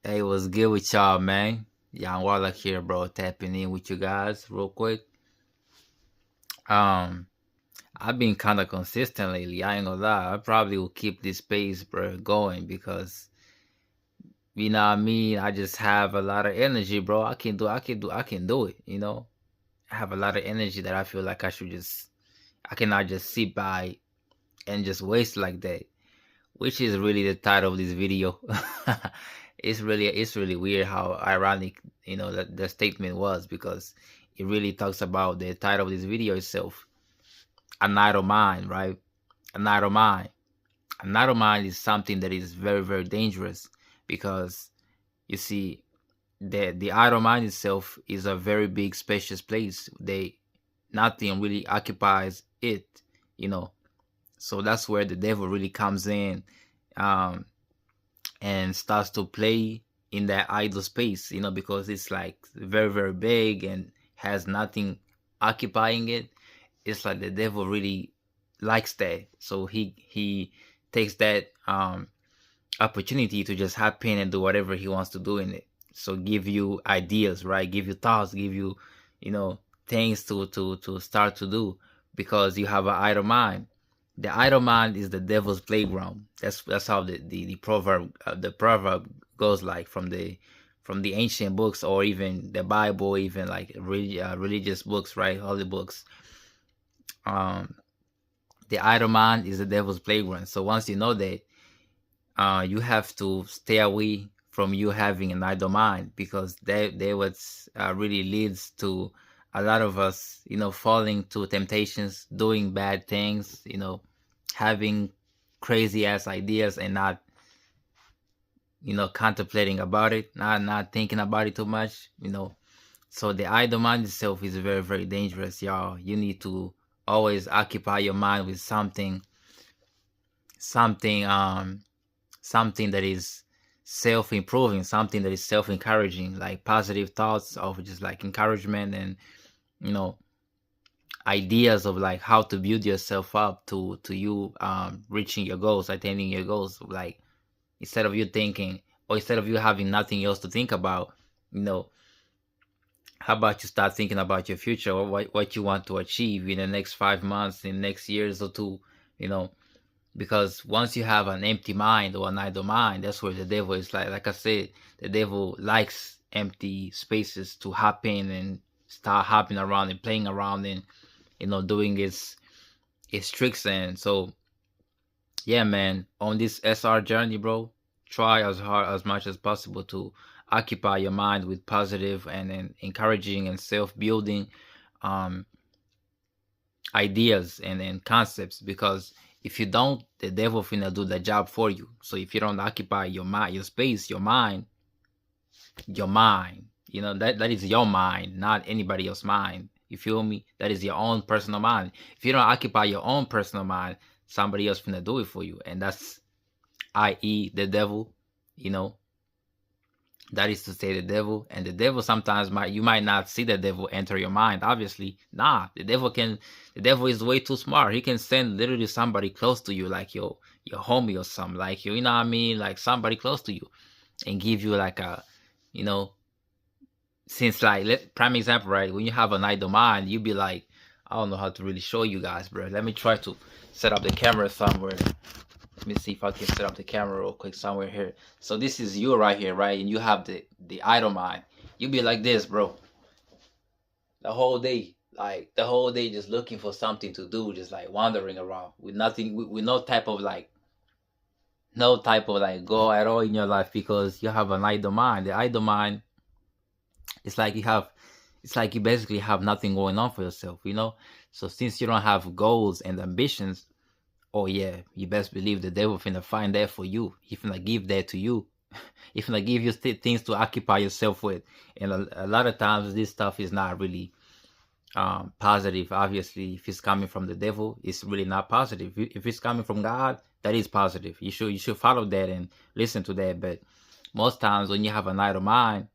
Hey, what's good with y'all, man? Young Warlock here, bro. Tapping in with you guys real quick. Um, I've been kind of consistent lately. I ain't gonna lie. I probably will keep this pace, bro, going because you know what I mean. I just have a lot of energy, bro. I can do it. I have a lot of energy that I feel like I cannot just sit by and just waste like that. Which is really the title of this video. It's really weird how ironic that the statement was, because it really talks about the title of this video itself. An idle mind, right? An idle mind. An idle mind is something that is very, very dangerous, because you see, the idle mind itself is a very big spacious place. Nothing really occupies it, you know. So that's where the devil really comes in, um, and starts to play in that idle space, because it's like very, very big and has nothing occupying it. It's like the devil really likes that. So he takes that opportunity to just hop in and do whatever he wants to do in it. So give you ideas, right? Give you thoughts, give you, things to start to do, because you have an idle mind. The idle mind is the devil's playground. That's how the proverb goes, like from the ancient books, or even the Bible, even like religious books, right? Holy books. Um, the idle mind is the devil's playground. So once you know that, you have to stay away from you having an idle mind, because that what really leads to a lot of us, falling to temptations, doing bad things, having crazy ass ideas, and not, contemplating about it, not thinking about it too much. So the idle mind itself is very, very dangerous, y'all. You need to always occupy your mind with something something that is self-improving, something that is self-encouraging, like positive thoughts of just like encouragement, and you know ideas of like how to build yourself up to you reaching your goals, attaining your goals. Like, instead of you thinking, or instead of you having nothing else to think about, you know how about you start thinking about your future, or what you want to achieve in the next 5 months, in the next years or two, you know because once you have an empty mind or an idle mind, that's where the devil is. Like I said, the devil likes empty spaces to hop in and start hopping around and playing around, and doing its tricks. And so, yeah, man, on this SR journey, bro, try as hard as much as possible to occupy your mind with positive and encouraging and self-building um ideas and concepts, because if you don't, the devil finna do the job for you. So if you don't occupy your mind, your space, your mind, that is your mind, not anybody else's mind. You feel me? That is your own personal mind. If you don't occupy your own personal mind, somebody else finna do it for you, and that's, i.e., the devil. you know that is to say, the devil. And the devil sometimes you might not see the devil enter your mind, obviously. Nah, the devil is way too smart. He can send literally somebody close to you, like your homie or something, like you know what I mean, like somebody close to you, and give you like a, you know since, like, prime example, right? When you have an idle mind, you be like, I don't know how to really show you guys, bro. Let me try to set up the camera somewhere. Let me see if I can set up the camera real quick somewhere here. So this is you right here, right? And you have the idle mind. You be like this, bro. The whole day, just looking for something to do, just like wandering around with nothing, with no type of like goal at all in your life, because you have an idle mind. The idle mind, it's like you basically have nothing going on for yourself. So since you don't have goals and ambitions, oh yeah, you best believe the devil finna find that for you. He finna give that to you. He finna give you things to occupy yourself with. And a lot of times this stuff is not really positive. Obviously, if it's coming from the devil, it's really not positive. If it's coming from God, that is positive. You should follow that and listen to that. But most times when you have an idle mind,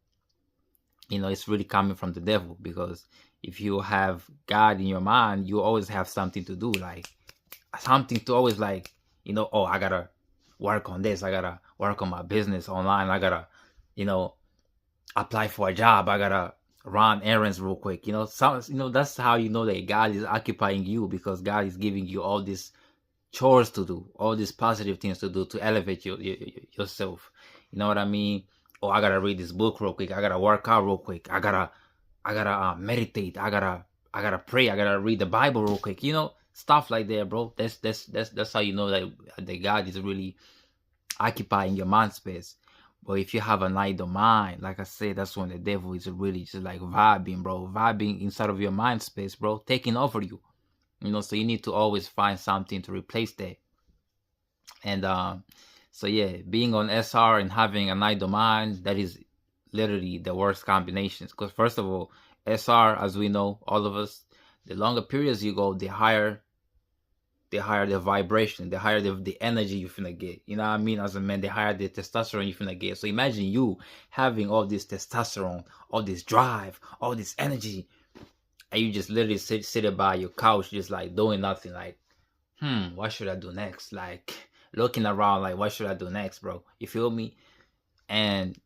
it's really coming from the devil, because if you have God in your mind, you always have something to do, like something to always, like, oh, I gotta work on this, I gotta work on my business online, I gotta you know, apply for a job. I gotta run errands real quick. That's how you know that God is occupying you, because God is giving you all these chores to do, all these positive things to do to elevate yourself. You know what I mean? Oh, I gotta read this book real quick. I gotta work out real quick. I gotta meditate. I gotta pray. I gotta read the Bible real quick. Stuff like that, bro. That's how you know that God is really occupying your mind space. But if you have an idle mind, like I said, that's when the devil is really just like vibing, bro. Vibing inside of your mind space, bro. Taking over you. So you need to always find something to replace that. And so yeah, being on SR and having an idle mind, that is literally the worst combinations. Because first of all, SR, as we know, all of us, the longer periods you go, the higher the vibration, the higher the energy you finna get. You know what I mean? As a man, the higher the testosterone you finna get. So imagine you having all this testosterone, all this drive, all this energy, and you just literally sit by your couch, just like doing nothing, like, what should I do next? Like looking around, like, what should I do next, bro? You feel me? And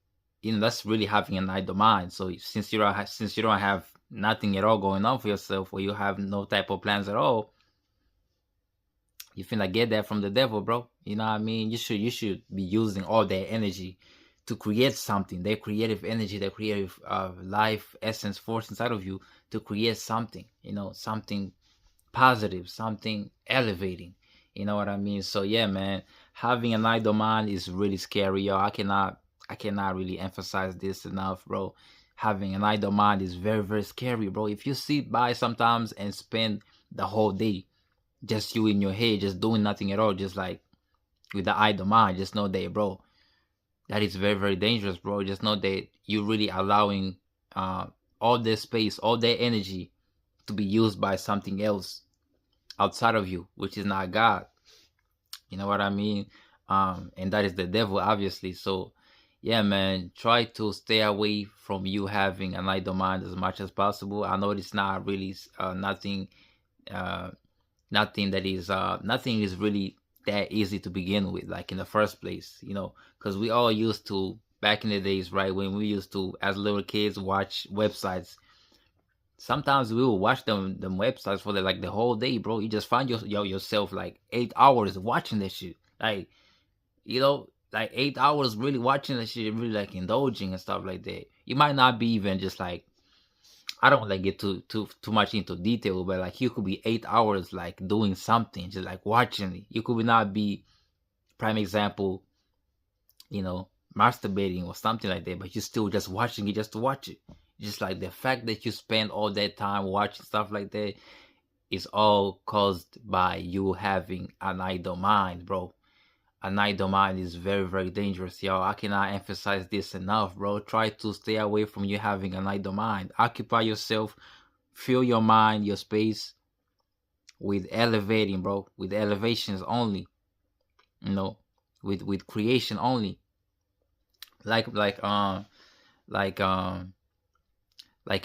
that's really having an idle mind. So since you don't have nothing at all going on for yourself, or you have no type of plans at all, you finna get that from the devil, bro. You know what I mean? You should be using all that energy to create something, that creative energy, that creative life essence force inside of you, to create something, something positive, something elevating. You know what I mean? So yeah, man, having an idle mind is really scary, yo. I cannot really emphasize this enough, bro. Having an idle mind is very, very scary, bro. If you sit by sometimes and spend the whole day just you in your head, just doing nothing at all, just like with the idle mind, just know that, bro, that is very, very dangerous, bro. Just know that you're really allowing all that space, all that energy to be used by something else outside of you, which is not God. You know what I mean? And that is the devil, obviously. So yeah, man, try to stay away from you having an idle mind as much as possible. I know it's not really nothing nothing is really that easy to begin with, like in the first place, because we all used to, back in the days, right, when we used to, as little kids, watch websites. Sometimes we will watch them websites for the whole day, bro. You just find yourself like 8 hours watching that shit, like, like 8 hours really watching that shit, really like indulging and stuff like that. You might not be even just like, I don't want to get too much into detail, but like you could be 8 hours like doing something, just like watching it. You could not be, prime example, masturbating or something like that, but you're still just watching it just to watch it. Just like the fact that you spend all that time watching stuff like that is all caused by you having an idle mind, bro. An idle mind is very, very dangerous, y'all. I cannot emphasize this enough, bro. Try to stay away from you having an idle mind. Occupy yourself. Fill your mind, your space with elevating, bro. With elevations only. With creation only. Like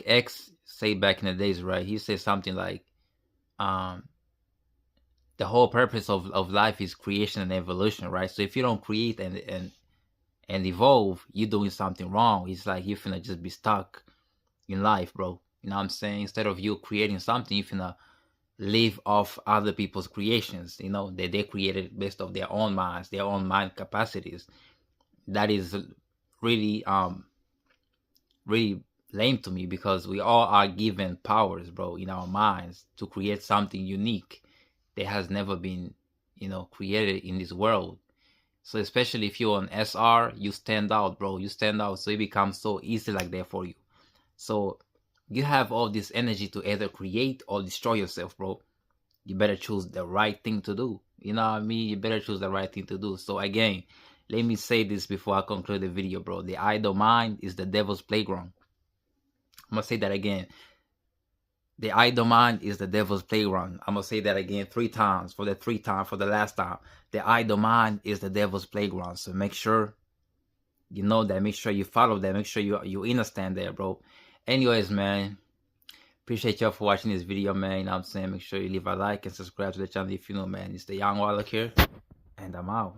X say back in the days, right? He said something like, the whole purpose of life is creation and evolution, right? So if you don't create and evolve, you're doing something wrong. It's like you're finna just be stuck in life, bro. You know what I'm saying? Instead of you creating something, you're finna live off other people's creations, that they created based off their own minds, their own mind capacities. That is really really lame to me, because we all are given powers, bro, in our minds to create something unique that has never been, created in this world. So especially if you're on SR, you stand out, bro. You stand out. So it becomes so easy like that for you. So you have all this energy to either create or destroy yourself, bro. You better choose the right thing to do. You know what I mean? You better choose the right thing to do. So again, let me say this before I conclude the video, bro. The idle mind is the devil's playground. I'm going to say that again. The idle mind is the devil's playground. I'm going to say that again 3 times, for the last time. The idle mind is the devil's playground. So make sure you know that. Make sure you follow that. Make sure you understand that, bro. Anyways, man, appreciate y'all for watching this video, man. You know what I'm saying? Make sure you leave a like and subscribe to the channel if you know, man. It's the Young Warlock here, and I'm out.